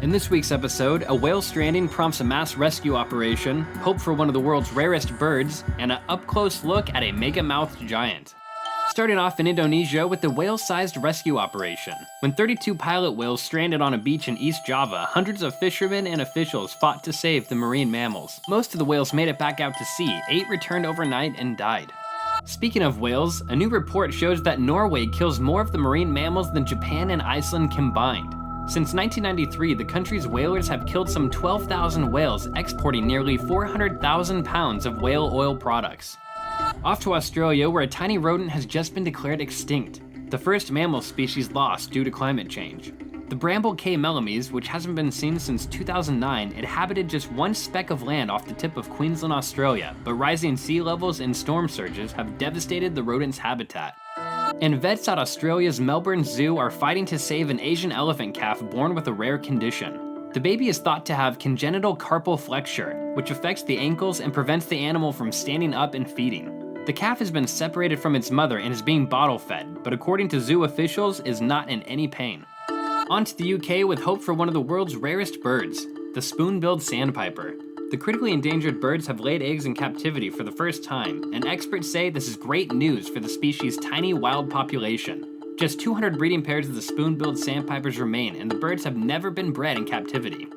In this week's episode, a whale stranding prompts a mass rescue operation, hope for one of the world's rarest birds, and an up-close look at a mega-mouthed giant. Starting off in Indonesia with the whale-sized rescue operation. When 32 pilot whales stranded on a beach in East Java, hundreds of fishermen and officials fought to save the marine mammals. Most of the whales made it back out to sea, 8 returned overnight and died. Speaking of whales, a new report shows that Norway kills more of the marine mammals than Japan and Iceland combined. Since 1993, the country's whalers have killed some 12,000 whales, exporting nearly 400,000 pounds of whale oil products. Off to Australia, where a tiny rodent has just been declared extinct, the first mammal species lost due to climate change. The bramble K. melames, which hasn't been seen since 2009, inhabited just one speck of land off the tip of Queensland, Australia, but rising sea levels and storm surges have devastated the rodent's habitat. And vets at Australia's Melbourne Zoo are fighting to save an Asian elephant calf born with a rare condition. The baby is thought to have congenital carpal flexure, which affects the ankles and prevents the animal from standing up and feeding. The calf has been separated from its mother and is being bottle fed, but according to zoo officials, is not in any pain. On to the UK with hope for one of the world's rarest birds, the spoonbilled sandpiper. The critically endangered birds have laid eggs in captivity for the first time, and experts say this is great news for the species' tiny wild population. Just 200 breeding pairs of the spoonbilled sandpipers remain, and the birds have never been bred in captivity.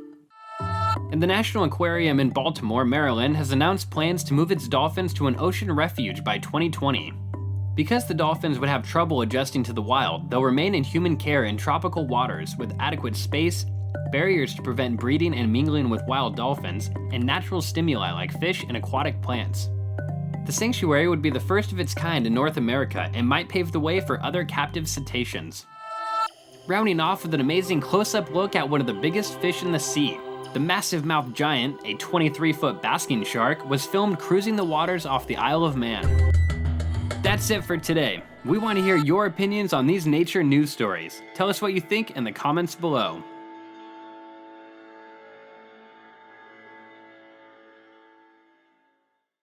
And the National Aquarium in Baltimore, Maryland has announced plans to move its dolphins to an ocean refuge by 2020. Because the dolphins would have trouble adjusting to the wild, they'll remain in human care in tropical waters with adequate space, barriers to prevent breeding and mingling with wild dolphins, and natural stimuli like fish and aquatic plants. The sanctuary would be the first of its kind in North America and might pave the way for other captive cetaceans. Rounding off with an amazing close-up look at one of the biggest fish in the sea. The massive-mouthed giant, a 23-foot basking shark, was filmed cruising the waters off the Isle of Man. That's it for today. We want to hear your opinions on these nature news stories. Tell us what you think in the comments below.